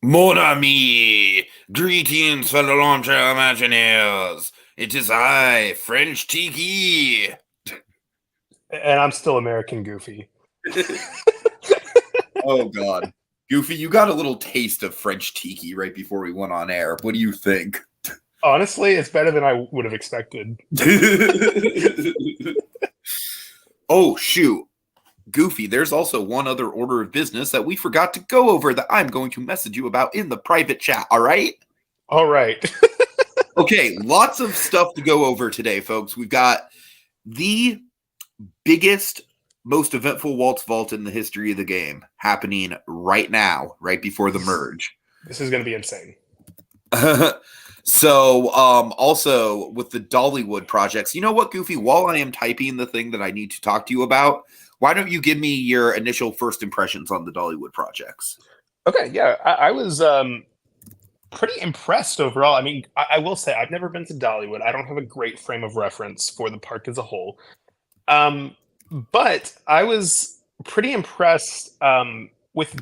Mon ami, greetings, fellow Armchair Imagineers. It is I, French Tiki. And I'm still American Goofy. Oh, God. Goofy, you got a little taste of French Tiki right before we went on air. What do you think? Honestly, it's better than I would have expected. Oh, shoot. Goofy, there's also one other order of business that we forgot to go over that I'm going to message you about in the private chat, all right? All right. Okay, lots of stuff to go over today, folks. We've got the biggest, most eventful Walt's Vault in the history of the game happening right now, right before the merge. This is going to be insane. So, also with the Dollywood projects, you know what, Goofy? While I am typing the thing that I need to talk to you about, why don't you give me your initial first impressions on the Dollywood projects? Okay, yeah, I was pretty impressed overall. I mean, I will say I've never been to Dollywood. I don't have a great frame of reference for the park as a whole. But I was pretty impressed with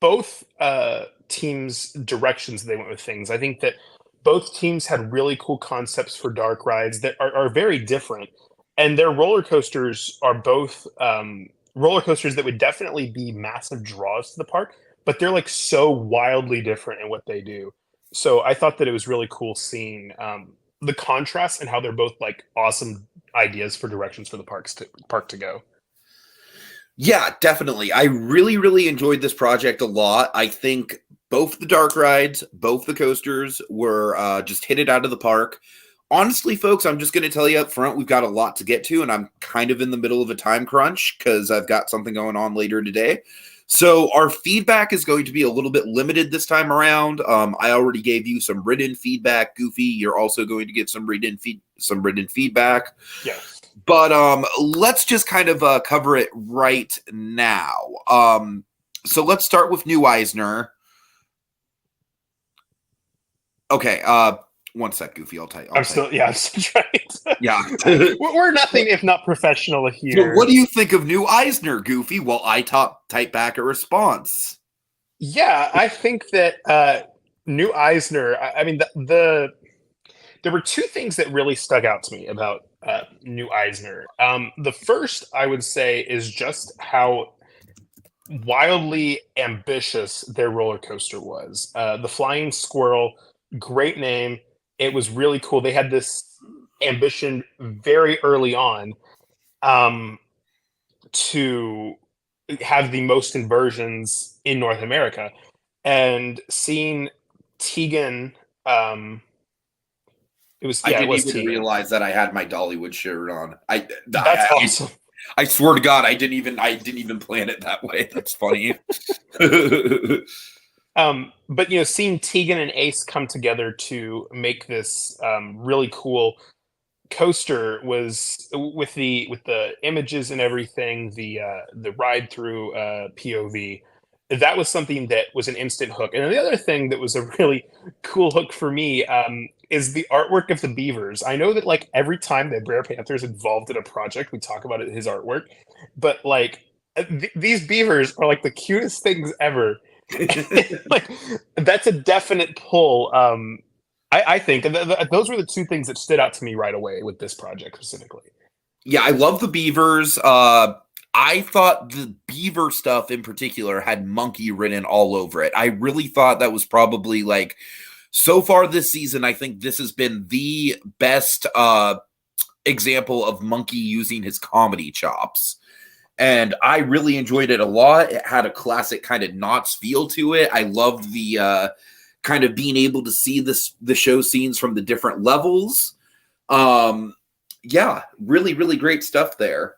both teams' directions they went with things. I think that both teams had really cool concepts for dark rides that are very different. And their roller coasters are both roller coasters that would definitely be massive draws to the park, but they're like so wildly different in what they do. So I thought that it was really cool seeing the contrast and how they're both like awesome ideas for directions for the park to go. Yeah, definitely. I really, really enjoyed this project a lot. I think both the dark rides, both the coasters were just hit it out of the park. Honestly, folks, I'm just going to tell you up front, we've got a lot to get to, and I'm kind of in the middle of a time crunch because I've got something going on later today. So our feedback is going to be a little bit limited this time around. I already gave you some written feedback, Goofy. You're also going to get some written feedback. Yeah. But let's just kind of cover it right now. So let's start with New Eisner. Okay, one sec, Goofy. I'm still trying. Yeah. We're nothing if not professional here. So what do you think of New Eisner, Goofy? While I type back a response. Yeah, I think that New Eisner. I mean, there were two things that really stuck out to me about New Eisner. The first, I would say, is just how wildly ambitious their roller coaster was. The Flying Squirrel, great name. It was really cool. They had this ambition very early on to have the most inversions in North America. And seeing Tegan, it was I didn't it was even Tegan. realize that I had my Dollywood shirt on. That's awesome. I swear to God, I didn't even plan it that way. That's funny. But seeing Tegan and Ace come together to make this really cool coaster was with the images and everything, the ride through POV. That was something that was an instant hook. And the other thing that was a really cool hook for me is the artwork of the beavers. I know that like every time that Brer Panther's involved in a project, we talk about his artwork, but like these beavers are like the cutest things ever. Like that's a definite pull. I think those were the two things that stood out to me right away with this project specifically. Yeah, I love the beavers. I thought the beaver stuff in particular had monkey written all over it. I really thought that was probably like, so far this season, I think this has been the best example of monkey using his comedy chops. And I really enjoyed it a lot. It had a classic kind of Knots feel to it. I loved the kind of being able to see the show scenes from the different levels. Yeah, really, really great stuff there.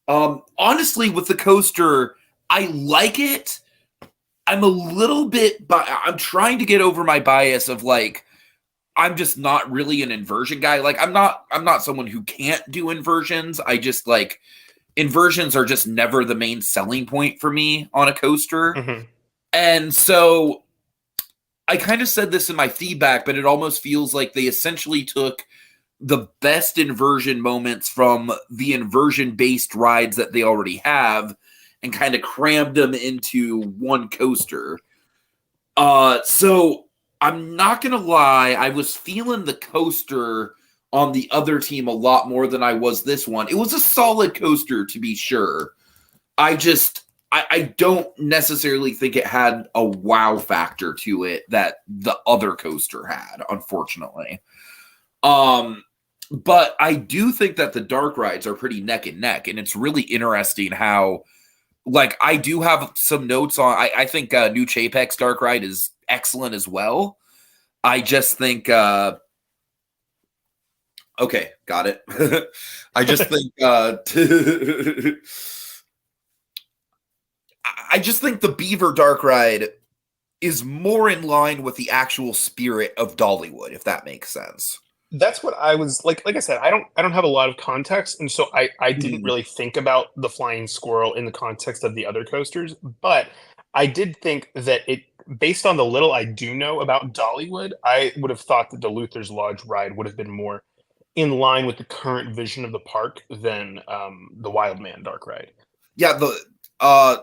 Honestly, with the coaster, I like it. I'm a little bit, I'm trying to get over my bias of like, I'm just not really an inversion guy. Like, I'm not someone who can't do inversions. I just like, inversions are just never the main selling point for me on a coaster. Mm-hmm. And so I kind of said this in my feedback, but it almost feels like they essentially took the best inversion moments from the inversion-based rides that they already have and kind of crammed them into one coaster. So I'm not gonna lie, I was feeling the coaster on the other team a lot more than I was this one. It was a solid coaster to be sure. I don't necessarily think it had a wow factor to it that the other coaster had, unfortunately. But I do think that the dark rides are pretty neck and neck, and it's really interesting how, like, I do have some notes on. I think New Chapek's dark ride is excellent as well. I just think, okay, got it. I just think, I just think the Beaver dark ride is more in line with the actual spirit of Dollywood, if that makes sense. That's what I was like I said, I don't have a lot of context, and so I didn't Mhm. really think about the flying squirrel in the context of the other coasters, but I did think that it based on the little I do know about Dollywood, I would have thought that the Luther's Lodge ride would have been more in line with the current vision of the park than the Wild Man dark ride. Yeah,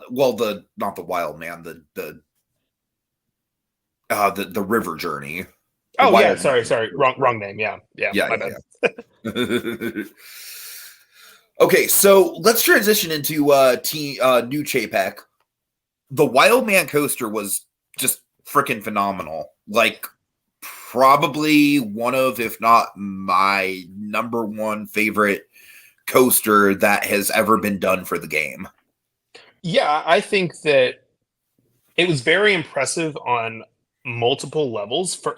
well, the not the Wild Man, the River Journey, the Oh yeah, Wild sorry, Man. wrong name. Yeah, Yeah, my yeah, bad. yeah. Okay, so let's transition into New Chapek. The Wild Man coaster was just freaking phenomenal. Like, probably one of, if not my number one favorite coaster that has ever been done for the game. Yeah, I think that it was very impressive on multiple levels. For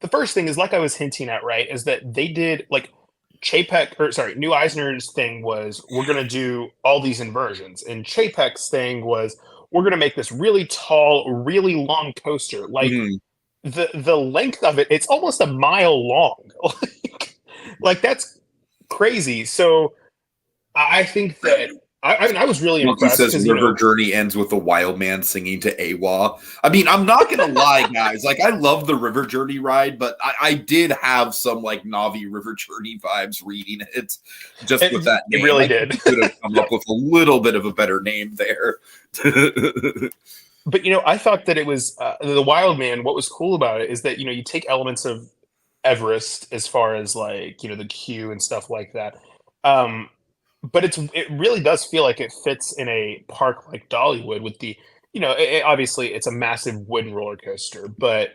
the first thing is, like I was hinting at, right, is that they did like Chapek or sorry, New Eisner's thing was we're gonna do all these inversions, and Chapek's thing was we're gonna make this really tall, really long coaster. Like Mhm. the length of it, it's almost a mile long. Like that's crazy. So I think that I mean I was really Monkey impressed says because River Journey ends with the wild man singing to AWA. I mean, I'm not gonna lie, guys. Like, I love the River Journey ride, but I did have some like Navi River Journey vibes reading it just with that it name. really I think did. we could have come up with a little bit of a better name there. But I thought that it was the Wild Man. What was cool about it is that you take elements of Everest as far as like the queue and stuff like that. Um, but it really does feel like it fits in a park like Dollywood with the obviously it's a massive wooden roller coaster, but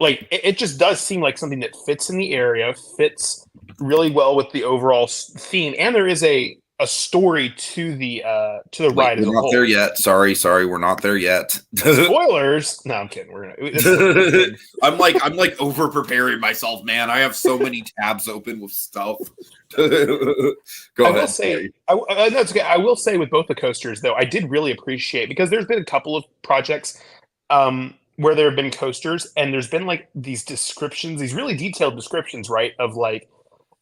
like it just does seem like something that fits in the area, fits really well with the overall theme, and there is a story to the Wait, ride as we're a not there whole. yet. Sorry, we're not there yet. Spoilers. No, I'm kidding. This is a good thing. I'm like over preparing myself, man. I have so many tabs open with stuff. Go I will ahead. say, Sorry. no, it's okay. I will say with both the coasters, though, I did really appreciate because there's been a couple of projects where there have been coasters, and there's been like these descriptions, these really detailed descriptions, right? Of like,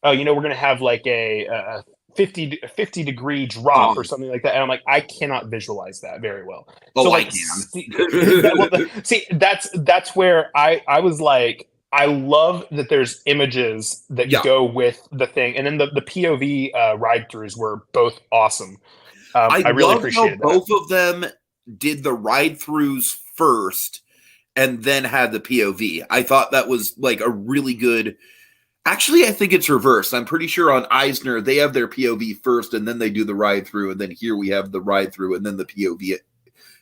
oh, we're gonna have like a 50-degree drop or something like that, and I'm like, I cannot visualize that very well. So Oh, I like, can. see, that's where I was like, I love that there's images that Yeah, go with the thing, and then the POV ride throughs were both awesome. I I really love how appreciated that. both of them did the ride throughs first and then had the POV. I thought that was like a really good. Actually, I think it's reversed. I'm pretty sure on Eisner they have their POV first and then they do the ride through, and then here we have the ride through and then the POV,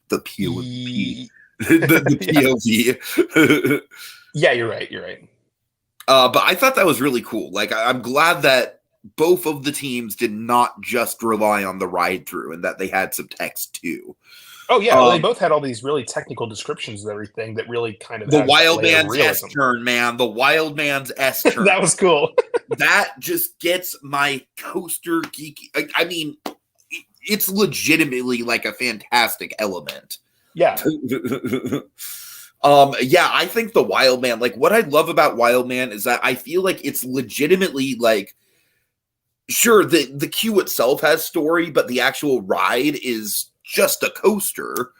the POV, Ye- the yeah, POV. yeah, you're right. You're right. But I thought that was really cool. Like, I'm glad that both of the teams did not just rely on the ride through and that they had some text too. Oh yeah, well, they Um, both had all these really technical descriptions of everything that really kind of the adds that Wild layer of Man's S realism. turn, man. The Wild Man's S turn. That was cool. That just gets my coaster geeky. I mean, it's legitimately like a fantastic element. Yeah. Yeah, I think the Wild Man, like what I love about Wild Man is that I feel like it's legitimately like, sure, the queue itself has story, but the actual ride is just a coaster.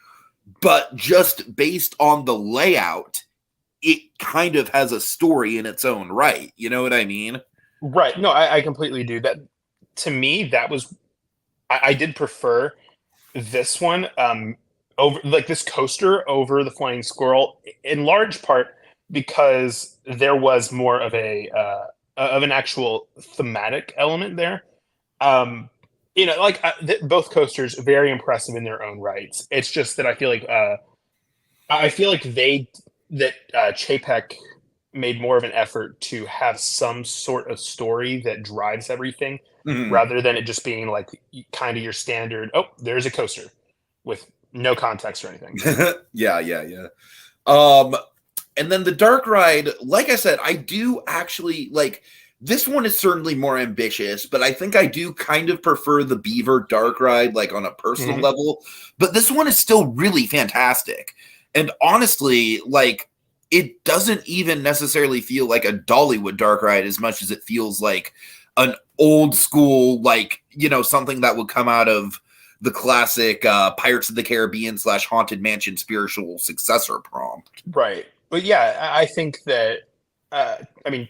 But just based on the layout, it kind of has a story in its own right. You know what I mean? Right. No, I completely do. That to me, that was I did prefer this one over like this coaster over the flying squirrel, in large part because there was more of an actual thematic element there. Um, like both coasters very impressive in their own rights. It's just that I feel like Chapek made more of an effort to have some sort of story that drives everything, Mhm. rather than it just being like kind of your standard. Oh, there's a coaster with no context or anything. Yeah, yeah, yeah. Um, and then the dark ride, like I said, I do actually like this one is certainly more ambitious, but I think I do kind of prefer the Beaver dark ride, like on a personal Hmm. level. But this one is still really fantastic. And honestly, like it doesn't even necessarily feel like a Dollywood dark ride as much as it feels like an old school, like, something that would come out of the classic Pirates of the Caribbean / Haunted Mansion spiritual successor prompt. Right. But yeah, I think that I mean,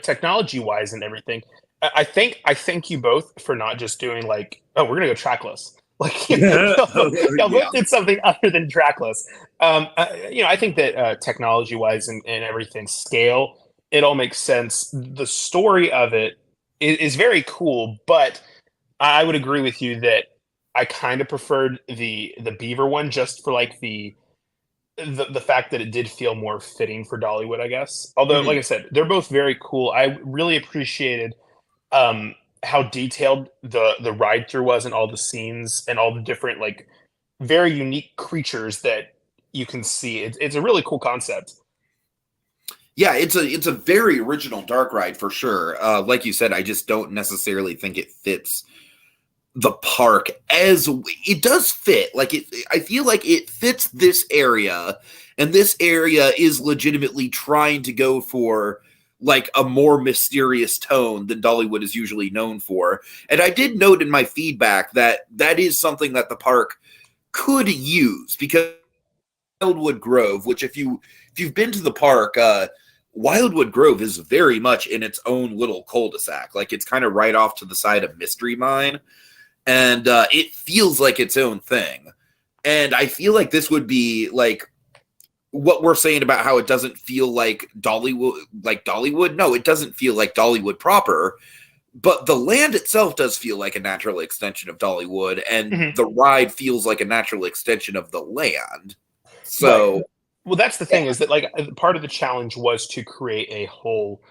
technology wise and everything, I thank you both for not just doing like, oh, we're gonna go trackless. Like y'all Yeah. both did something other than trackless. I think that technology wise and everything scale, it all makes sense. The story of it is very cool, but I would agree with you that I kind of preferred the Beaver one just for like the fact that it did feel more fitting for Dollywood, I guess. Although, like Mhm. I said, they're both very cool. I really appreciated um, how detailed the ride through was, and all the scenes and all the different like very unique creatures that you can see. It's a really cool concept. Yeah, it's a very original dark ride for sure. Like you said, I just don't necessarily think it fits the park as it does fit. Like I feel like it fits this area, and this area is legitimately trying to go for like a more mysterious tone than Dollywood is usually known for. And I did note in my feedback that that is something that the park could use because Wildwood Grove, which if you've been to the park, Wildwood Grove is very much in its own little cul-de-sac. Like it's kind of right off to the side of Mystery Mine, and it feels like its own thing. And I feel like this would be like what we're saying about how it doesn't feel like Dollywood, like Dollywood. No, it doesn't feel like Dollywood proper. But the land itself does feel like a natural extension of Dollywood, and Mhm. the ride feels like a natural extension of the land. Right. So Well, that's the thing, is that like part of the challenge was to create a whole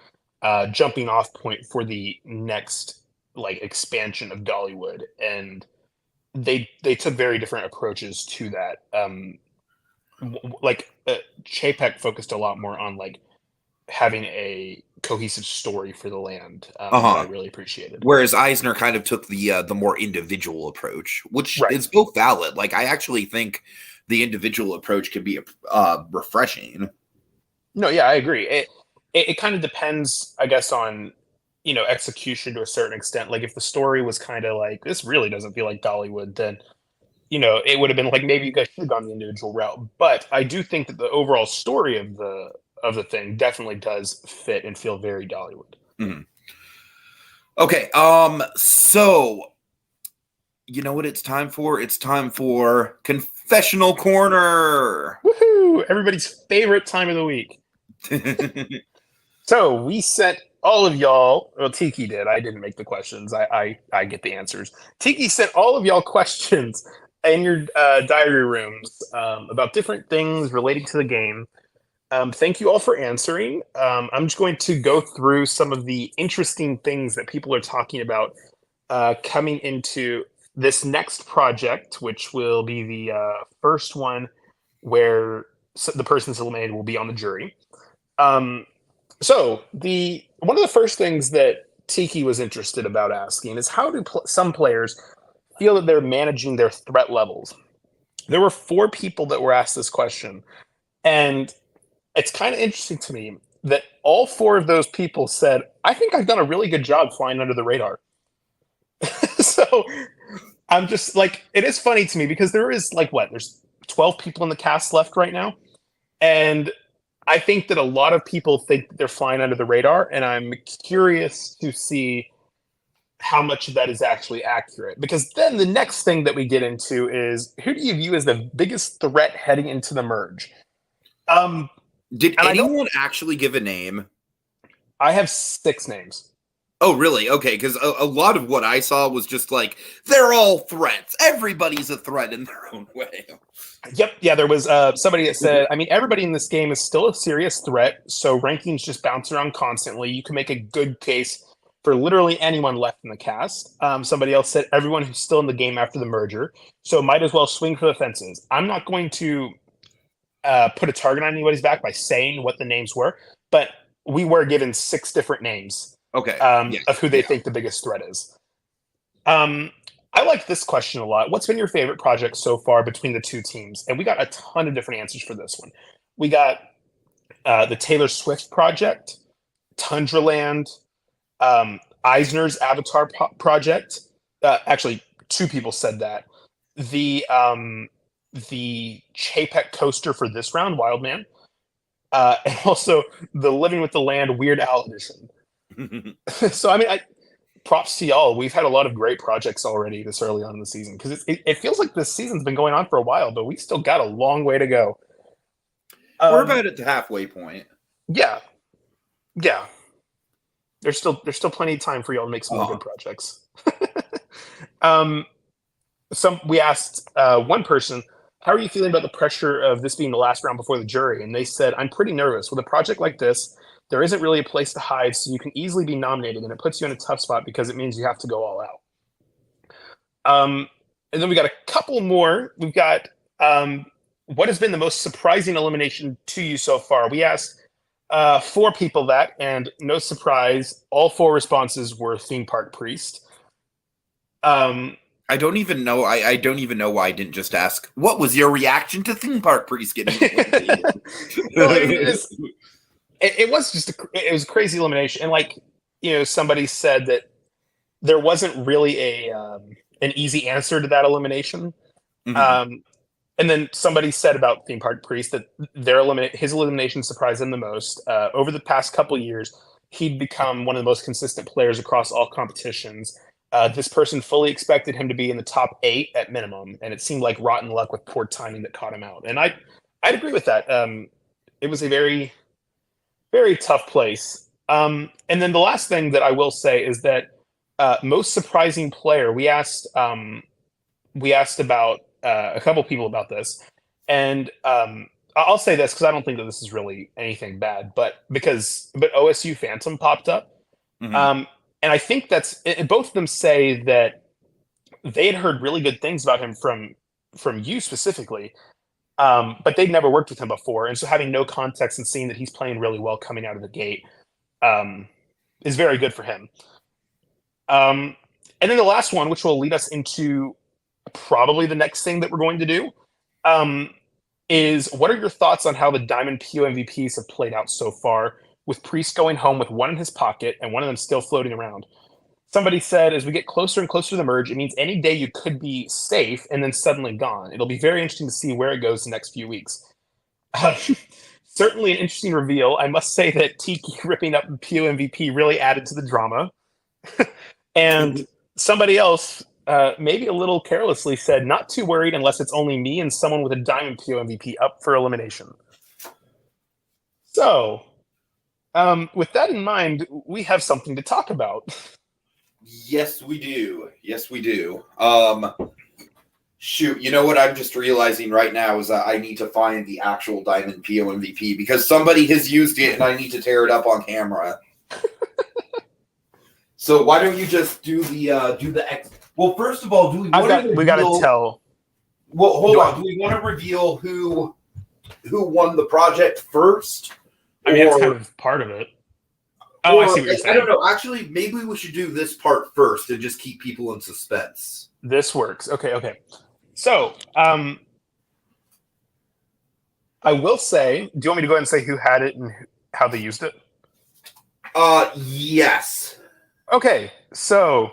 jumping off point for the next like expansion of Dollywood, and they took very different approaches to that. Chapek focused a lot more on like having a cohesive story for the land, that I uh-huh. really appreciated. Whereas Eisner kind of took the more individual approach, which Right. is both valid. Like I actually think the individual approach can be refreshing. No, yeah, I agree. It kind of depends, I guess, on execution to a certain extent. Like if the story was kind of like, this really doesn't feel like Dollywood, then it would have been like, maybe you guys should have gone the individual route. But I do think that the overall story of the thing definitely does fit and feel very Dollywood. Mhm. Okay, so you know what it's time for? It's time for confessional corner. Woohoo! Everybody's favorite time of the week. So we sent all of y'all. Well, Tiki did. I didn't make the questions. I get the answers. Tiki sent all of y'all questions in your diary rooms about different things relating to the game. Thank you all for answering. I'm just going to go through some of the interesting things that people are talking about coming into this next project, which will be the first one where the person's eliminated will be on the jury. Um, so the one of the first things that Tiki was interested about asking is, how do some players feel that they're managing their threat levels? There were four people that were asked this question, and it's kind of interesting to me that all four of those people said, "I think I've done a really good job flying under the radar." So I'm just like, it is funny to me because there is like there's 12 people in the cast left right now, and I think that a lot of people think that they're flying under the radar, and I'm curious to see how much of that is actually accurate. Because then the next thing that we get into is, who do you view as the biggest threat heading into the merge? Did And anyone actually give a name? I have 6 names. Oh, really? Okay, because a lot of what I saw was just like, they're all threats. Everybody's a threat in their own way. Yep. Yeah, there was somebody that said, I mean, everybody in this game is still a serious threat, so rankings just bounce around constantly. You can make a good case for literally anyone left in the cast. Somebody else said, everyone who's still in the game after the merger, so might as well swing for the fences. I'm not going to put a target on anybody's back by saying what the names were, but we were given 6 different names. Okay. Of who they think the biggest threat is. I like this question a lot. What's been your favorite project so far between the 2 teams? And we got a ton of different answers for this one. We got the Taylor Swift project, Tundraland, Eisner's Avatar project. Actually, 2 people said that. The Chapek coaster for this round, Wildman, and also the Living with the Land Weird Al edition. So, I mean, props to y'all. We've had a lot of great projects already this early on in the season, because it feels like this season's been going on for a while, but we still got a long way to go. We're about at the halfway point. Yeah. There's still plenty of time for y'all to make some more good projects. We asked one person, how are you feeling about the pressure of this being the last round before the jury? And they said, I'm pretty nervous. With a project like this, there isn't really a place to hide, so you can easily be nominated, and it puts you in a tough spot because it means you have to go all out. And then we got a couple more. We've got, what has been the most surprising elimination to you so far? We asked 4 people that, and no surprise, all 4 responses were Theme Park Priest. I don't even know. I don't even know why I didn't just ask, what was your reaction to Theme Park Priest getting it was just it was a crazy elimination, and like, you know, somebody said that there wasn't really an easy answer to that elimination. Mm-hmm. And then somebody said about Theme Park Priest that his elimination surprised them the most. Over the past couple years, he'd become one of the most consistent players across all competitions. This person fully expected him to be in the top 8 at minimum, and it seemed like rotten luck with poor timing that caught him out. And I'd agree with that. It was a very, very tough place. And then the last thing that I will say is that most surprising player, we asked about a couple people about this, and I'll say this because I don't think that this is really anything bad, but OSU Phantom popped up. Mm-hmm. And I think both of them say that they had heard really good things about him from you specifically, but they'd never worked with him before. And so having no context and seeing that he's playing really well coming out of the gate is very good for him. And then the last one, which will lead us into probably the next thing that we're going to do, is what are your thoughts on how the Diamond PO MVPs have played out so far, with Priest going home with one in his pocket and one of them still floating around? Somebody said, as we get closer and closer to the merge, it means any day you could be safe and then suddenly gone. It'll be very interesting to see where it goes the next few weeks. Certainly an interesting reveal. I must say that Tiki ripping up the PO MVP really added to the drama. And somebody else, maybe a little carelessly, said, not too worried unless it's only me and someone with a Diamond PO MVP up for elimination. So, with that in mind, we have something to talk about. Yes, we do. Shoot, you know what I'm just realizing right now is that I need to find the actual Diamond PO MVP because somebody has used it and I need to tear it up on camera. So why don't you just do the X? Well, first of all, we got to tell. Well, hold on. Do we want to reveal who won the project first? I mean, that's kind of part of it. Oh, I see what you're saying. I don't know. Actually, maybe we should do this part first and just keep people in suspense. This works. Okay. So, I will say, do you want me to go ahead and say who had it and how they used it? Yes. Okay, so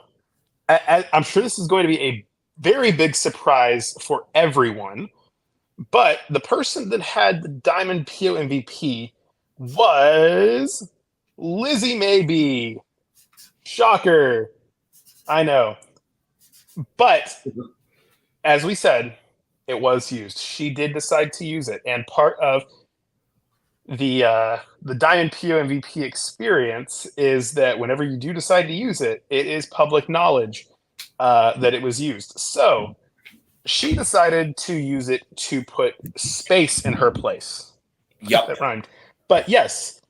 I'm sure this is going to be a very big surprise for everyone, but the person that had the Diamond PO MVP was Lizzie Maybe. Shocker. I know. But as we said, it was used. She did decide to use it, and part of the Diamond PO MVP experience is that whenever you do decide to use it, it is public knowledge that it was used. So she decided to use it to put space in her place. Yep. That rhymed. But yes,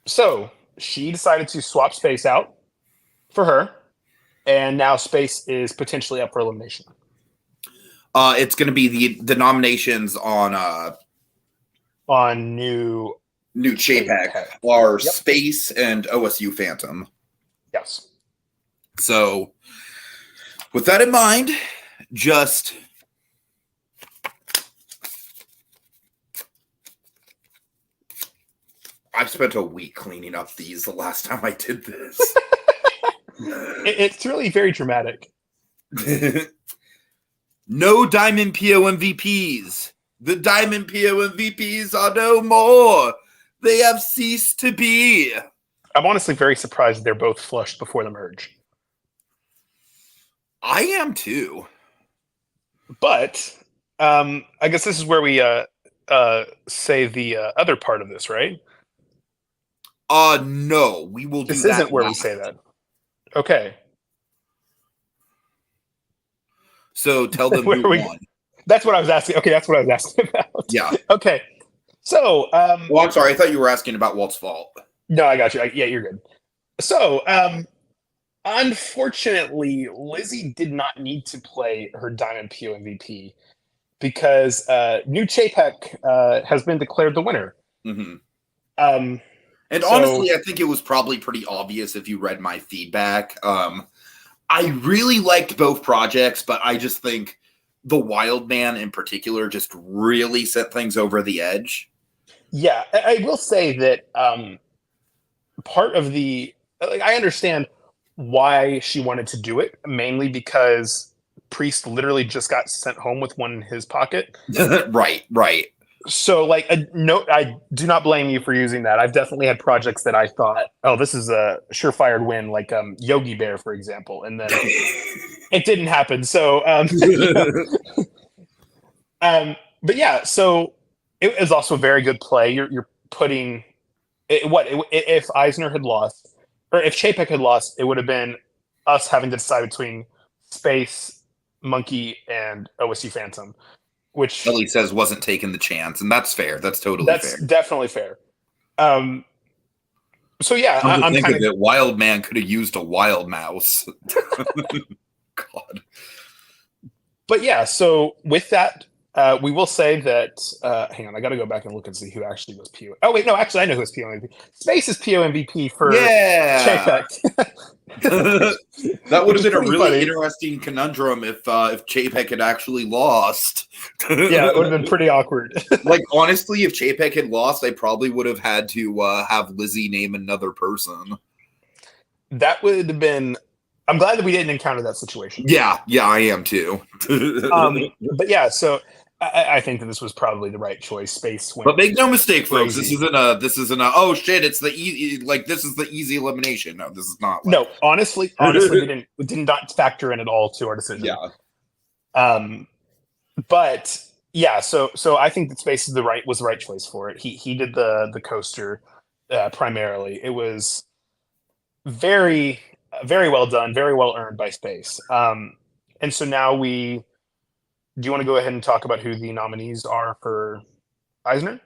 so she decided to swap space out for her, and now space is potentially up for elimination. It's going to be the nominations on new JPEG are Yep. Space and OSU Phantom. Yes. So, with that in mind, just I've spent a week cleaning up these the last time I did this. It's really very dramatic. No Diamond PO MVPs. The Diamond PO MVPs are no more. They have ceased to be. I'm honestly very surprised they're both flushed before the merge. I am too. But I guess this is where we say the other part of this, right? No, we will do This that. isn't where we say that. Okay. So tell them who won. That's what I was asking. Okay, that's what I was asking about. Yeah. Okay. So, well, I'm sorry. I thought you were asking about Walt's fault. No, I got you. Yeah, you're good. So, unfortunately, Lizzie did not need to play her Diamond PO MVP because new Chapek has been declared the winner. Mm-hmm. And honestly, I think it was probably pretty obvious if you read my feedback. I really liked both projects, but I just think the Wild Man in particular just really set things over the edge. Yeah, I will say that part of I understand why she wanted to do it, mainly because Priest literally just got sent home with one in his pocket. Right. So, no, I do not blame you for using that. I've definitely had projects that I thought, oh, this is a surefire win, like Yogi Bear, for example, and then it didn't happen. So, but yeah, so it was also a very good play. You're putting if Eisner had lost, or if Chapek had lost, it would have been us having to decide between Space, Monkey, and OSU Phantom. Which Ellie says wasn't taking the chance, and that's fair. That's totally fair. That's definitely fair. So yeah, I'm think of it. Wild Man could have used a wild mouse. God. But yeah, so with that, we will say that. Hang on, I got to go back and look and see who actually was PO. Oh wait, no, actually, I know who's PO MVP. Space is PO MVP for Chapek. That would have been a really interesting conundrum if Chapek had actually lost. Yeah, it would have been pretty awkward. Like, honestly, if Chapek had lost, I probably would have had to have Lizzie name another person. That would have been. I'm glad that we didn't encounter that situation. Yeah, I am too. But yeah, so I think that this was probably the right choice. Space went. But make no mistake, folks. This isn't a. Oh shit! It's the easy. Like, this is the easy elimination. No, this is not. No, honestly, we did not factor in at all to our decision. Yeah. But yeah, so I think that Space was the right choice for it. He did the coaster primarily. It was very well done, very well earned by Space. And so now do you want to go ahead and talk about who the nominees are for Eisner?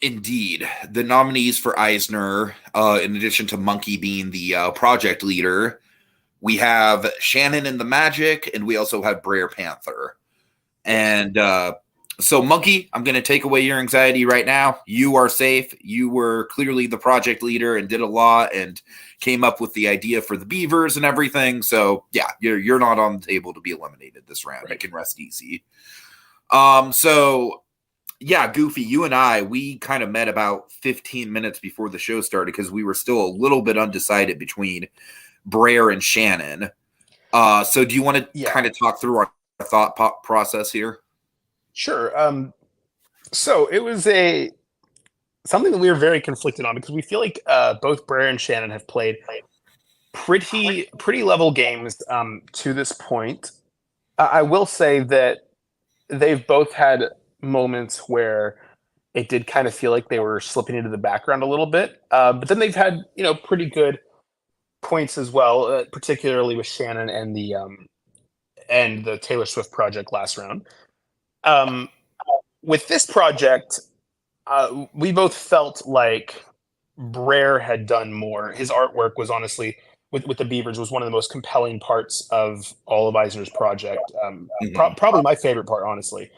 Indeed. The nominees for Eisner, in addition to Monkey being the project leader, we have Shannon and the Magic, and we also have Brer Panther. And so, Monkey, I'm going to take away your anxiety right now. You are safe. You were clearly the project leader and did a lot and came up with the idea for the beavers and everything. So, yeah, you're not on the table to be eliminated this round. Right. You can rest easy. So, yeah, Goofy, you and I, we kind of met about 15 minutes before the show started because we were still a little bit undecided between Brer and Shannon. So do you want to kind of talk through our thought process here? Sure. So it was something that we were very conflicted on because we feel like both Brer and Shannon have played pretty level games to this point. I will say that they've both had moments where it did kind of feel like they were slipping into the background a little bit, but then they've had pretty good points as well, particularly with Shannon and the Taylor Swift project last round. With this project, we both felt like Brer had done more. His artwork was honestly, with the Beavers, was one of the most compelling parts of all of Eisner's project. Probably my favorite part, honestly.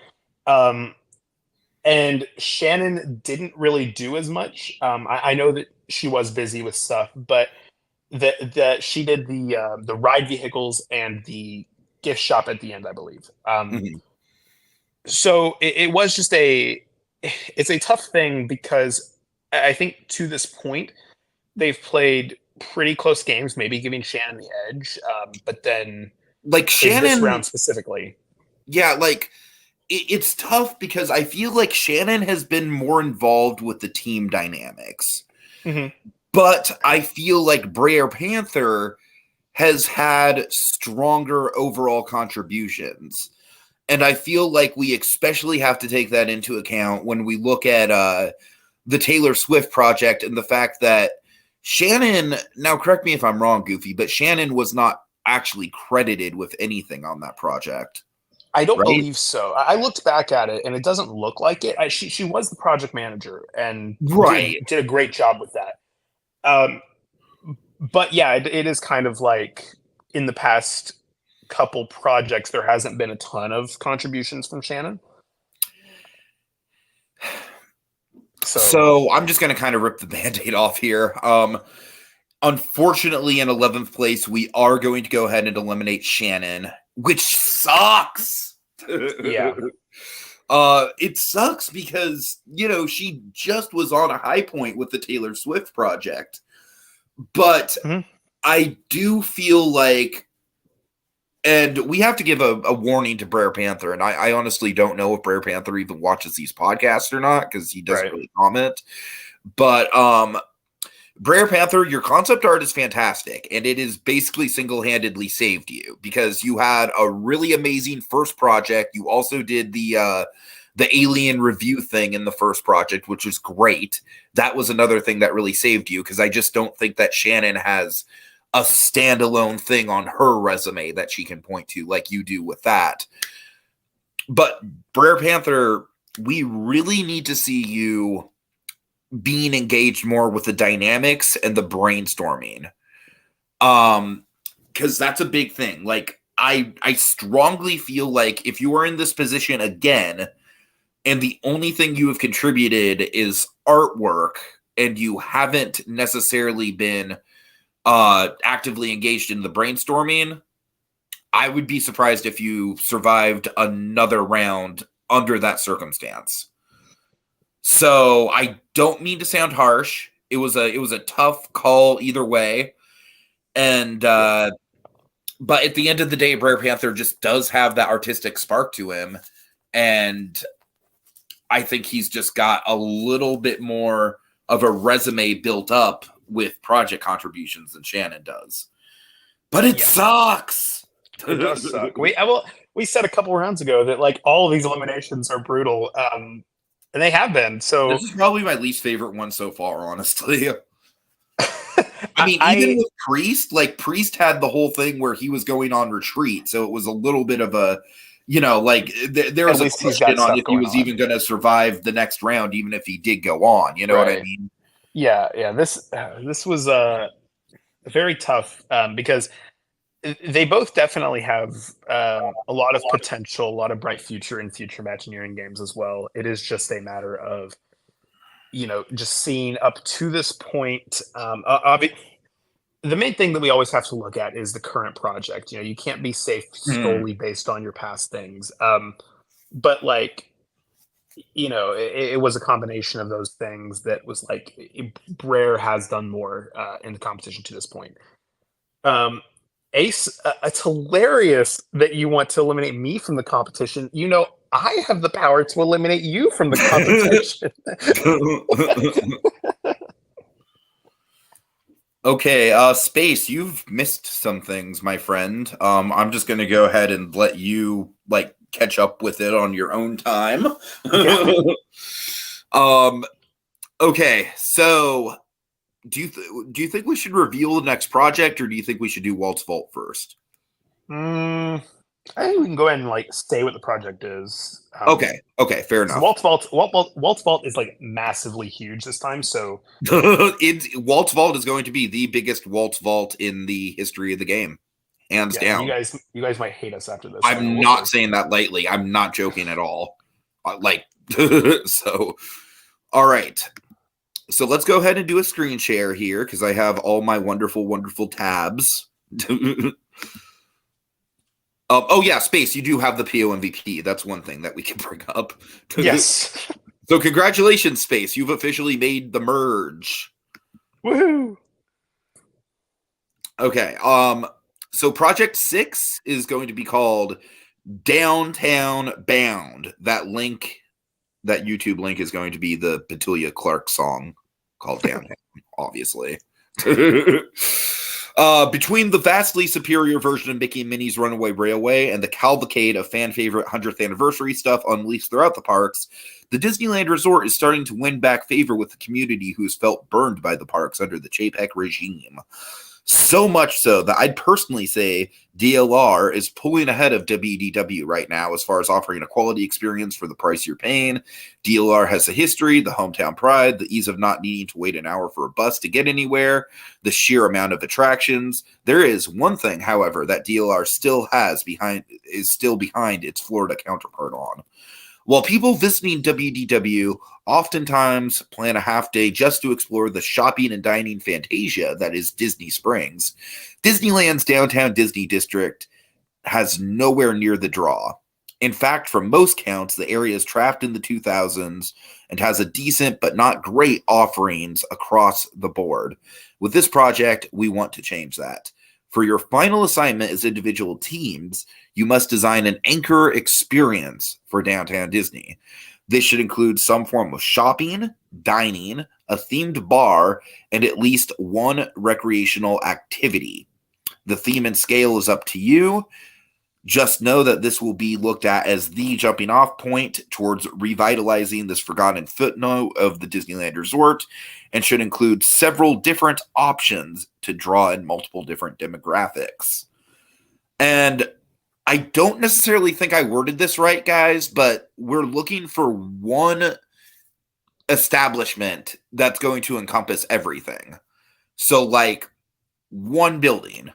And Shannon didn't really do as much. I know that she was busy with stuff, but that she did the ride vehicles and the gift shop at the end, I believe. So it was just it's a tough thing because I think to this point they've played pretty close games, maybe giving Shannon the edge, but then like Shannon, in this round specifically, like it's tough because I feel like Shannon has been more involved with the team dynamics, but I feel like Brer Panther has had stronger overall contributions. And I feel like we especially have to take that into account when we look at the Taylor Swift project and the fact that Shannon, now correct me if I'm wrong, Goofy, but Shannon was not actually credited with anything on that project. I don't believe so. I looked back at it and it doesn't look like it. She was the project manager and did a great job with that. But yeah, it is kind of like in the past couple projects, there hasn't been a ton of contributions from Shannon. So I'm just going to kind of rip the Band-Aid off here. Unfortunately, in 11th place, we are going to go ahead and eliminate Shannon, which sucks. Yeah. It sucks because, she just was on a high point with the Taylor Swift project. But I do feel like, and we have to give a warning to Brer Panther, and I honestly don't know if Brer Panther even watches these podcasts or not because he doesn't really comment. But Brer Panther, your concept art is fantastic, and it is basically single-handedly saved you because you had a really amazing first project. You also did the alien review thing in the first project, which was great. That was another thing that really saved you because I just don't think that Shannon has a standalone thing on her resume that she can point to like you do with that. But Brer Panther, we really need to see you being engaged more with the dynamics and the brainstorming. Because that's a big thing. Like, I strongly feel like if you are in this position again, and the only thing you have contributed is artwork, and you haven't necessarily been actively engaged in the brainstorming, I would be surprised if you survived another round under that circumstance. So I don't mean to sound harsh. It was a tough call either way. And but at the end of the day, Brer Panther just does have that artistic spark to him. And I think he's just got a little bit more of a resume built up with project contributions than Shannon does. But it sucks. It does suck. We said a couple rounds ago that like all of these eliminations are brutal. And they have been. So this is probably my least favorite one so far, honestly. I mean, even with Priest, like Priest had the whole thing where he was going on retreat. So it was a little bit of a, there was a question on if he was even going to survive the next round, even if he did go on. You know what I mean? Yeah. This was very tough because they both definitely have a lot of potential, a lot of bright future in future Imagineering games as well. It is just a matter of, just seeing up to this point. The main thing that we always have to look at is the current project. You can't be safe solely based on your past things. But like, it was a combination of those things that was like, Brer has done more in the competition to this point. Ace, it's hilarious that you want to eliminate me from the competition. I have the power to eliminate you from the competition. Okay, Space, you've missed some things, my friend. I'm just gonna go ahead and let you like catch up with it on your own time. Yeah. um, okay, so do you think we should reveal the next project, or do you think we should do Walt's Vault first? I think we can go ahead and like say what the project is. Okay, fair So enough. Walt's Vault is like massively huge this time. So Walt's Vault is going to be the biggest Walt's Vault in the history of the game, hands yeah, and down. you guys might hate us after this. I'm We'll not see. saying that lightly. I'm not joking at all. Like, so, all right. So let's go ahead and do a screen share here because I have all my wonderful, wonderful tabs. Oh yeah, Space. You do have the PO MVP. That's one thing that we can bring up. Yes. So congratulations, Space. You've officially made the merge. Woohoo! Okay. So Project 6 is going to be called Downtown Bound. That YouTube link is going to be the Petulia Clark song called Downtown, obviously. Between the vastly superior version of Mickey and Minnie's Runaway Railway and the cavalcade of fan favorite 100th anniversary stuff unleashed throughout the parks, the Disneyland Resort is starting to win back favor with the community who has felt burned by the parks under the JPEG regime. So much so that I'd personally say DLR is pulling ahead of WDW right now as far as offering a quality experience for the price you're paying. DLR has a history, the hometown pride, the ease of not needing to wait an hour for a bus to get anywhere, the sheer amount of attractions. There is one thing, however, that DLR is still behind its Florida counterpart on. While people visiting WDW oftentimes plan a half day just to explore the shopping and dining fantasia that is Disney Springs, Disneyland's downtown Disney district has nowhere near the draw. In fact, from most counts, the area is trapped in the 2000s and has a decent but not great offerings across the board. With this project, we want to change that. For your final assignment as individual teams, you must design an anchor experience for Downtown Disney. This should include some form of shopping, dining, a themed bar, and at least one recreational activity. The theme and scale is up to you. Just know that this will be looked at as the jumping off point towards revitalizing this forgotten footnote of the Disneyland Resort and should include several different options to draw in multiple different demographics. And I don't necessarily think I worded this right, guys, but we're looking for one establishment that's going to encompass everything. So, like, one building.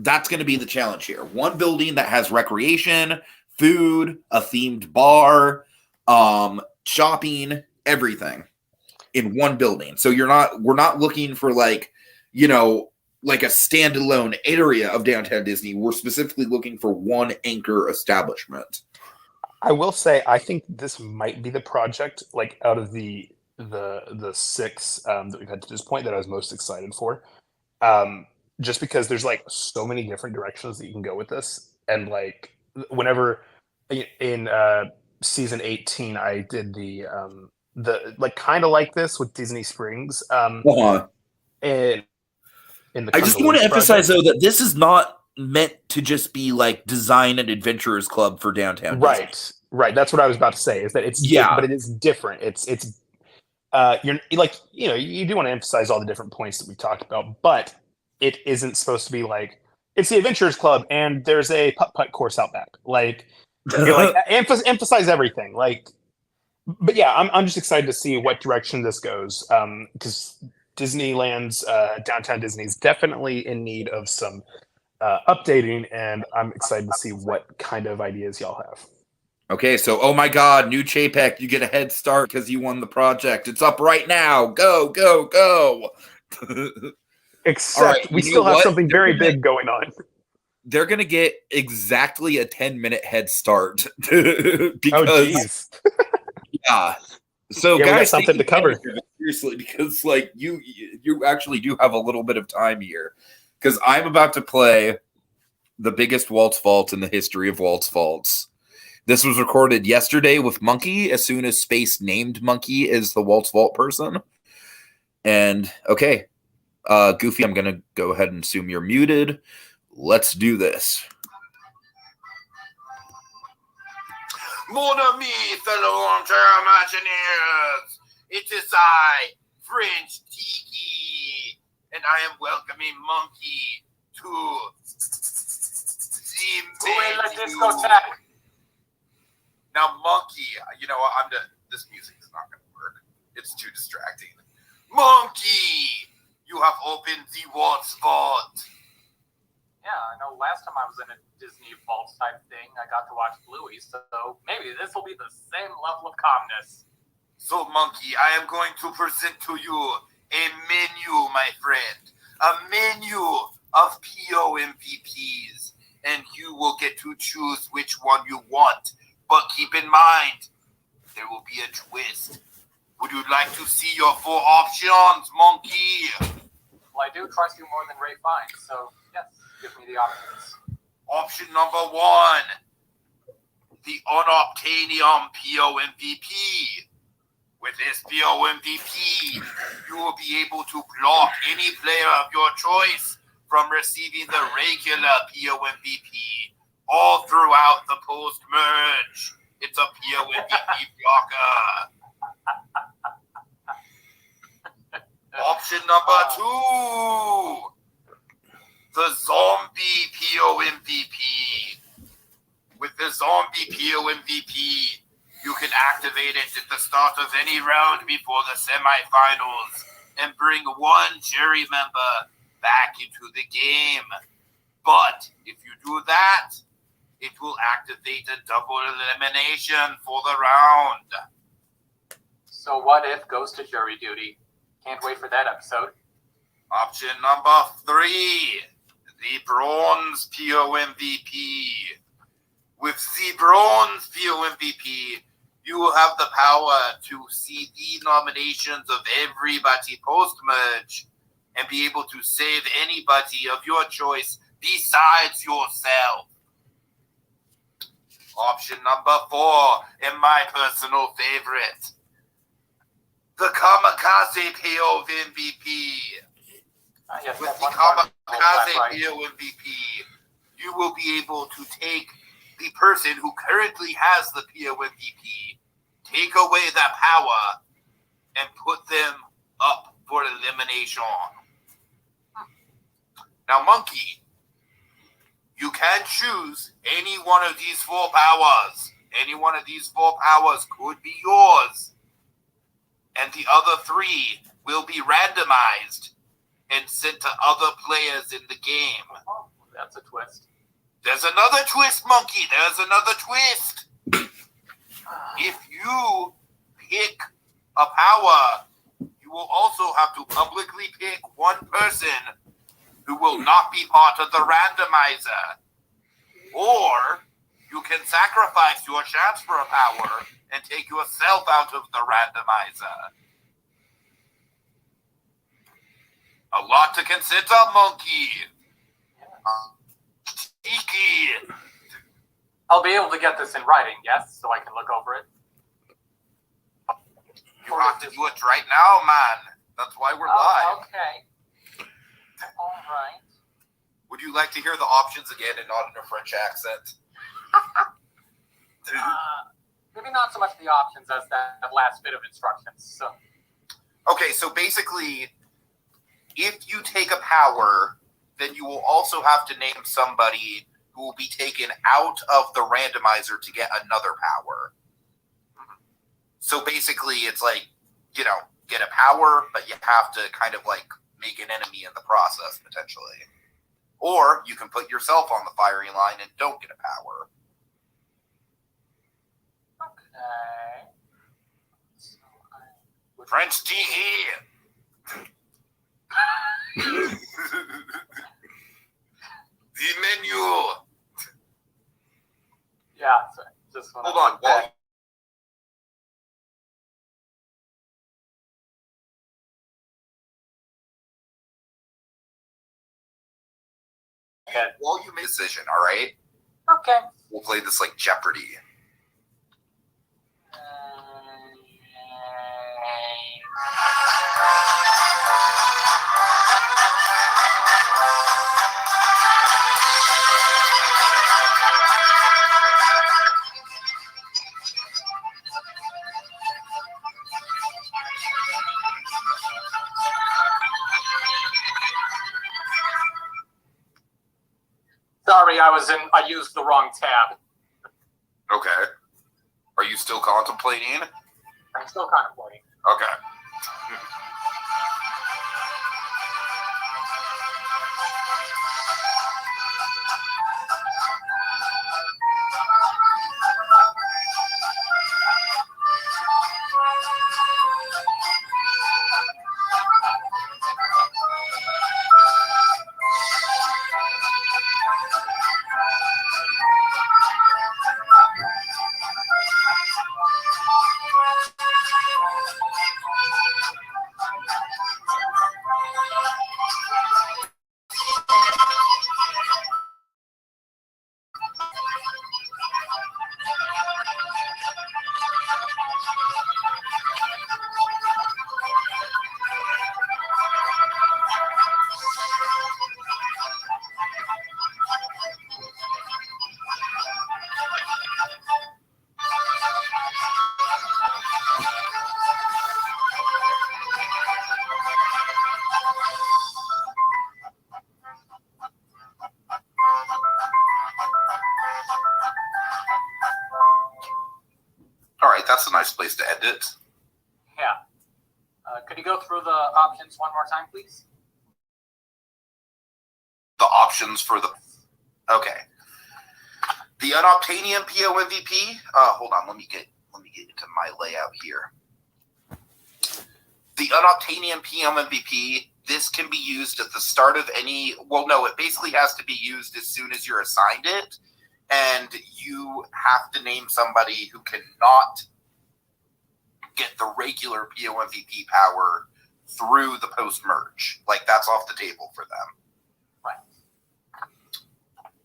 That's going to be the challenge here. One building that has recreation, food, a themed bar, shopping, everything in one building. So we're not looking for like a standalone area of downtown Disney. We're specifically looking for one anchor establishment. I will say I think this might be the project like out of the six that we've had to this point that I was most excited for. Just because there's like so many different directions that you can go with this, and like whenever in season 18 I did the like kind of like this with Disney Springs Uh-huh. and in the I just want to Woods emphasize project. though that this is not meant to just be like design and adventurers club for downtown Disney. Right, that's what I was about to say, is that but it is different. It's you're like, you do want to emphasize all the different points that we talked about, but it isn't supposed to be like it's the Adventurers Club and there's a putt course out back. Like, emphasize everything. Like, but yeah, I'm just excited to see what direction this goes. Because Disneyland's downtown Disney is definitely in need of some updating, and I'm excited to see what kind of ideas y'all have. Okay, so oh my God, new Chapek, you get a head start because you won the project. It's up right now. Go, go, go. Except we still have something very big going on. They're gonna get exactly a 10-minute head start because yeah. So yeah, guys, we got something to cover. Seriously, because like you actually do have a little bit of time here. Because I'm about to play the biggest Walt's Vault in the history of Walt's Vaults. This was recorded yesterday with Monkey as soon as Space named Monkey as the Walt's Vault person. And okay. Goofy, I'm going to go ahead and assume you're muted. Let's do this. Mon ami, fellow Armchair Imagineers, it is I, French Tiki, and I am welcoming Monkey to the discotheque. Now, Monkey, this music is not going to work. It's too distracting. Monkey, you have opened the Walt's vault. Yeah, I know last time I was in a Disney Vault type thing, I got to watch Bluey, so maybe this will be the same level of calmness. So, Monkey, I am going to present to you a menu, my friend. A menu of POMVPs, and you will get to choose which one you want. But keep in mind, there will be a twist. Would you like to see your 4 options, Monkey? Well, I do trust you more than Ray Fiennes, so yes, give me the options. Option number 1, the Unobtainium POMVP. With this POMVP, you will be able to block any player of your choice from receiving the regular POMVP all throughout the post-merge. It's a POMVP blocker. Option number 2, the Zombie POMVP. With the Zombie POMVP, you can activate it at the start of any round before the semifinals and bring 1 jury member back into the game. But if you do that, it will activate a double elimination for the round. So what if goes to jury duty? Can't wait for that episode. Option number 3, the Bronze POMVP. With the Bronze POMVP, you will have the power to see the nominations of everybody post-merge and be able to save anybody of your choice besides yourself. Option number 4, and my personal favorite, the Kamikaze POMVP. Yes, With the Kamikaze POMVP, you will be able to take the person who currently has the POMVP, take away that power, and put them up for elimination. Now, Monkey, you can choose any one of these 4 powers. Any one of these 4 powers could be yours. And the other 3 will be randomized and sent to other players in the game. Oh, that's a twist. There's another twist, Monkey. There's another twist. If you pick a power, you will also have to publicly pick 1 person who will not be part of the randomizer. Or you can sacrifice your chance for a power and take yourself out of the randomizer. A lot to consider, Monkey. Tiki. I'll be able to get this in writing, yes, so I can look over it. You have to do it right now, man. That's why we're live. Okay. All right. Would you like to hear the options again and not in a French accent? Maybe not so much the options as that last bit of instructions. So. Okay, so basically, if you take a power, then you will also have to name somebody who will be taken out of the randomizer to get another power. So basically, it's like, get a power, but you have to kind of like make an enemy in the process, potentially. Or you can put yourself on the firing line and don't get a power. Okay. So French tea. The menu. Yeah, so just want to Hold on, Walt. Okay. While you make a decision, all right? Okay. We'll play this like Jeopardy. Sorry, I used the wrong tab. Okay. Are you still contemplating? I'm still contemplating. Okay. All right, that's a nice place to end it. Yeah. Could you go through the options one more time, please? The options for the... Okay. The Unobtainium PO MVP. Hold on, let me get into my layout here. The Unobtainium PO MVP. This can be used at the start of any. Well, no, it basically has to be used as soon as you're assigned it, and you have to name somebody who cannot get the regular PO MVP power through the post merge. Like, that's off the table for them.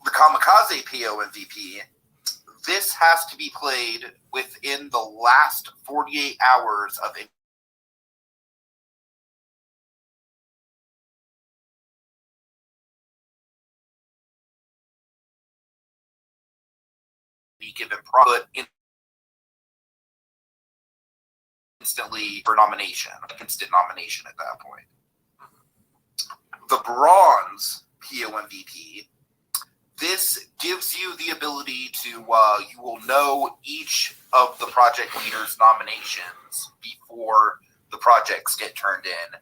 The Kamikaze PO MVP, this has to be played within the last 48 hours of any given product instantly for nomination, instant nomination at that point. The Bronze PO MVP, this gives you the ability to, you will know each of the project leaders' nominations before the projects get turned in,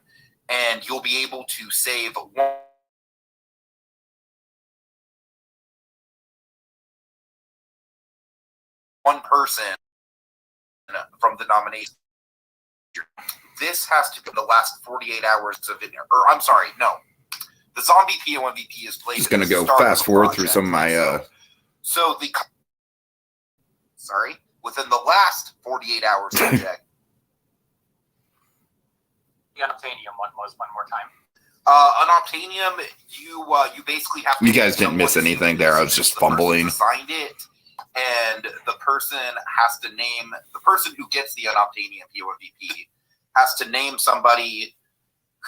and you'll be able to save one person from the nomination. This has to be the last 48 hours of it, or I'm sorry, no. The Zombie PO MVP is played. Just going to go fast forward through some of my... within the last 48 hours project. The Unobtainium one was one more time. Unobtainium, you basically have to... You guys didn't miss anything there. I was just fumbling. Signed it, and the person has to name... The person who gets the Unobtainium PO MVP has to name somebody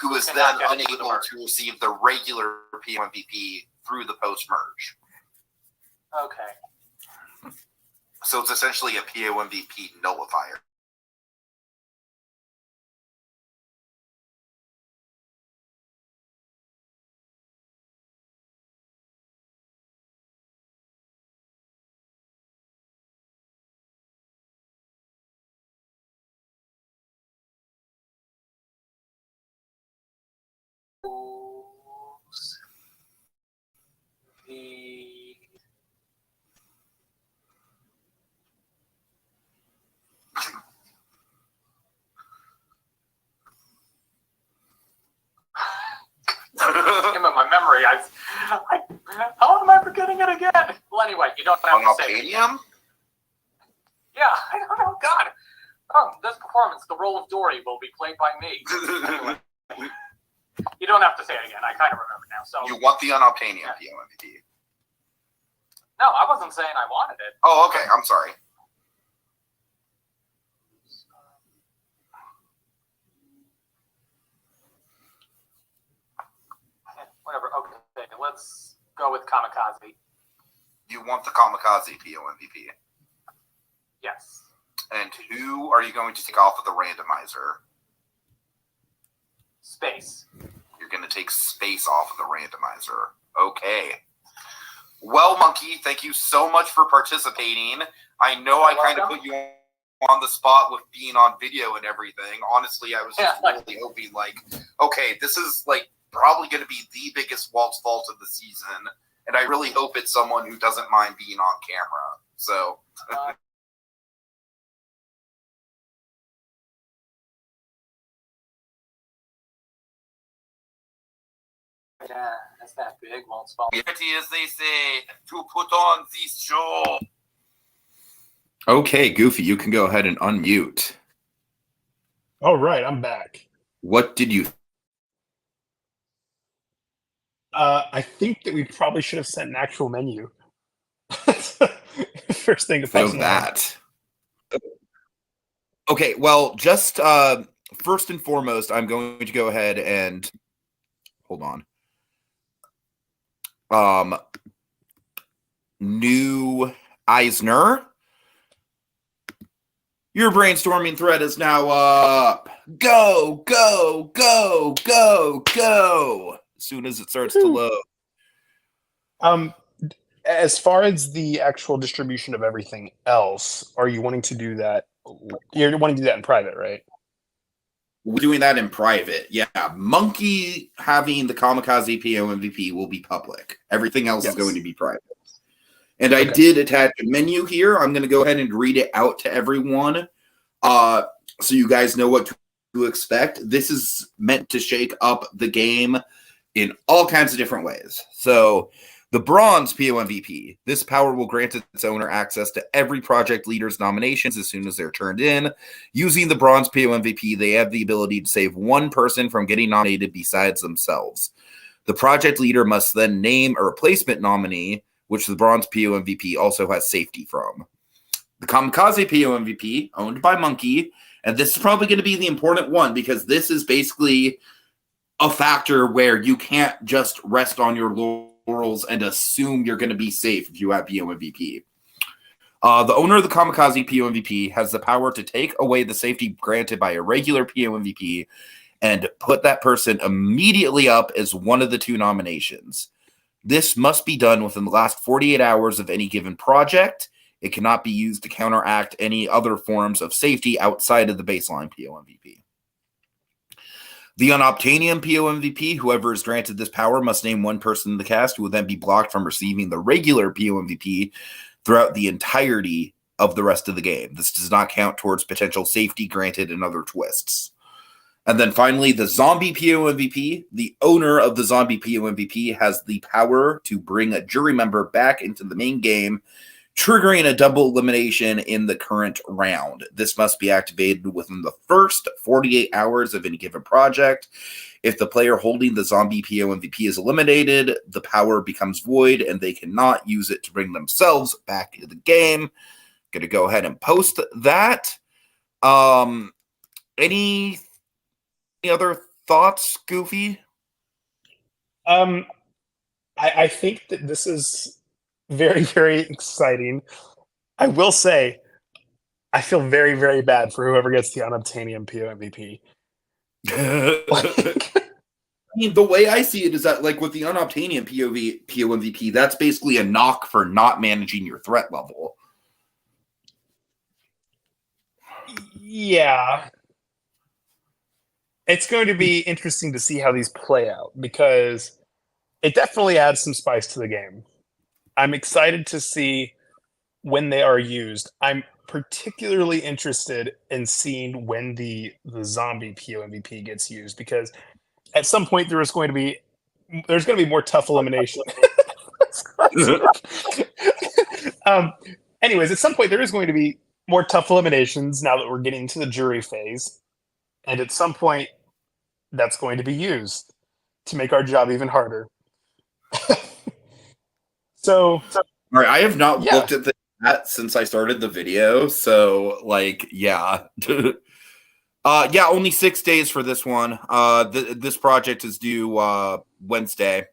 who is then unable to receive the regular PO MVP through the post-merge. Okay. So it's essentially a PO MVP nullifier. My memory, how am I forgetting it again? Well, anyway, you don't have to say it. Unobtainium? Yeah, I don't know. God. This performance, the role of Dory, will be played by me. Anyway, you don't have to say it again. I kind of remember now. So You want the Unobtainium PO MVP? No, I wasn't saying I wanted it. Oh, okay. I'm sorry. Whatever. Okay, let's go with Kamikaze. You want the Kamikaze PO MVP? Yes. And who are you going to take off of the randomizer? Space. You're going to take Space off of the randomizer. Okay. Well, Monkey, thank you so much for participating. I know I kind of put you on the spot with being on video and everything. Honestly, I was just really hoping, like, okay, this is like probably going to be the biggest Walt's fault of the season, and I really hope it's someone who doesn't mind being on camera. So. Yeah, that's that big Walt's fault. As they say, to put on this show. Okay, Goofy, you can go ahead and unmute. All right, I'm back. What did you? I think that we probably should have sent an actual menu. First thing to So that. Okay, well, just first and foremost, I'm going to go ahead and hold on. New Eisner. Your brainstorming thread is now up. Go, go, go, go, go. As soon as it starts to load. As far as the actual distribution of everything else, are you wanting to do that? You're wanting to do that in private, right? We're doing that in private. Yeah. Monkey having the Kamikaze PO MVP will be public. Everything else is going to be private. And I did attach a menu here. I'm going to go ahead and read it out to everyone so you guys know what to expect. This is meant to shake up the game in all kinds of different ways. So the Bronze PO MVP. This power will grant its owner access to every project leader's nominations as soon as they're turned in. Using the Bronze PO MVP, they have the ability to save one person from getting nominated besides themselves. The project leader must then name a replacement nominee, which the Bronze PO MVP also has safety from. The Kamikaze PO MVP, owned by Monkey, and this is probably going to be the important one because this is basically a factor where you can't just rest on your laurels and assume you're going to be safe if you have PO MVP. The owner of the Kamikaze PO MVP has the power to take away the safety granted by a regular PO MVP and put that person immediately up as one of the two nominations. This must be done within the last 48 hours of any given project. It cannot be used to counteract any other forms of safety outside of the baseline PO MVP. The Unobtainium PO MVP, whoever is granted this power, must name one person in the cast who will then be blocked from receiving the regular PO MVP throughout the entirety of the rest of the game. This does not count towards potential safety granted in other twists. And then finally, the Zombie PO MVP. The owner of the Zombie PO MVP has the power to bring a jury member back into the main game, triggering a double elimination in the current round. This must be activated within the first 48 hours of any given project. If the player holding the Zombie PO MVP is eliminated, the power becomes void and they cannot use it to bring themselves back into the game. Going to go ahead and post that. Any other thoughts, Goofy? I think that this is very, very exciting. I will say, I feel very, very bad for whoever gets the Unobtainium PO MVP. I mean, the way I see it is that, like, with the Unobtainium PO MVP, that's basically a knock for not managing your threat level. Yeah. It's going to be interesting to see how these play out because it definitely adds some spice to the game. I'm excited to see when they are used. I'm particularly interested in seeing when the zombie PO MVP gets used because at some point there's going to be more tough elimination. Anyways, at some point there is going to be more tough eliminations now that we're getting to the jury phase. And at some point, that's going to be used to make our job even harder. So, all right, I have not looked at that since I started the video. So, like, yeah. Only 6 days for this one. This project is due Wednesday.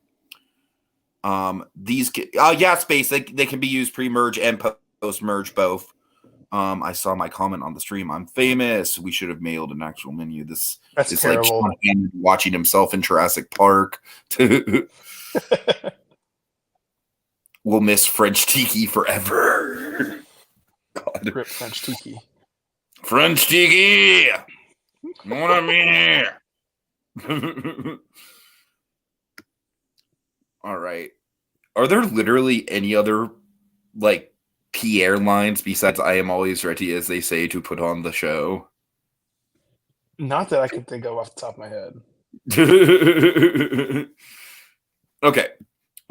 Space, they can be used pre-merge and post-merge both. I saw my comment on the stream. I'm famous. We should have mailed an actual menu. That's terrible. Like Sean watching himself in Jurassic Park. We'll miss French Tiki forever. God. Rip French Tiki. French Tiki! Mon ami! All right. Are there literally any other, like, Pierre lines besides I am always ready, as they say, to put on the show? Not that I can think of off the top of my head. Okay.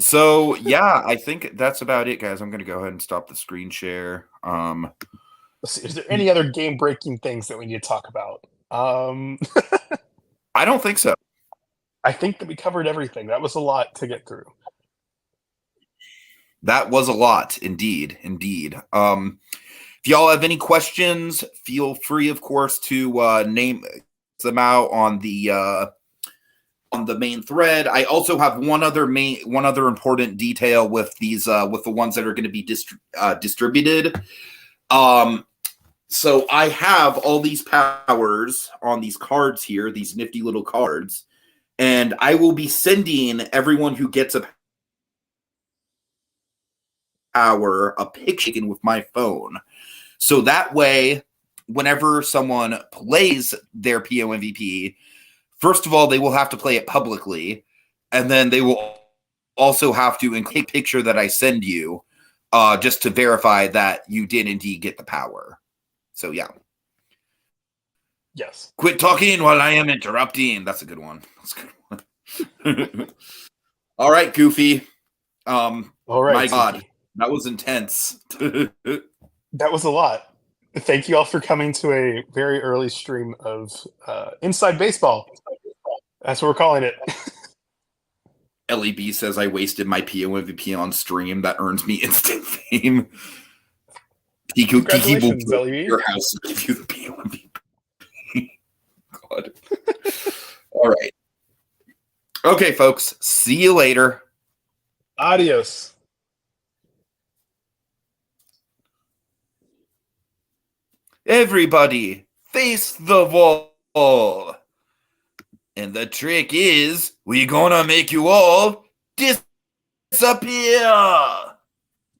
So, yeah, I think that's about it, guys. I'm going to go ahead and stop the screen share. Let's see, is there any other game-breaking things that we need to talk about? I don't think so. I think that we covered everything. That was a lot to get through. That was a lot, indeed. If y'all have any questions, feel free, of course, to name them out on the main thread. I also have one other important detail with these with the ones that are going to be distributed. So I have all these powers on these cards here, these nifty little cards, and I will be sending everyone who gets a power a picture taken with my phone. So that way, whenever someone plays their PO MVP, first of all, they will have to play it publicly, and then they will also have to include a picture that I send you just to verify that you did indeed get the power. So, yeah. Yes. Quit talking while I am interrupting. That's a good one. All right, Goofy. All right. My God, that was intense. That was a lot. Thank you all for coming to a very early stream of Inside Baseball. That's what we're calling it. LEB says I wasted my PO MVP on stream. That earns me instant fame. Tiki will go to your house and give you the PO MVP. God. All right. Okay, folks. See you later. Adios. Everybody, face the wall. And the trick is, we gonna make you all disappear.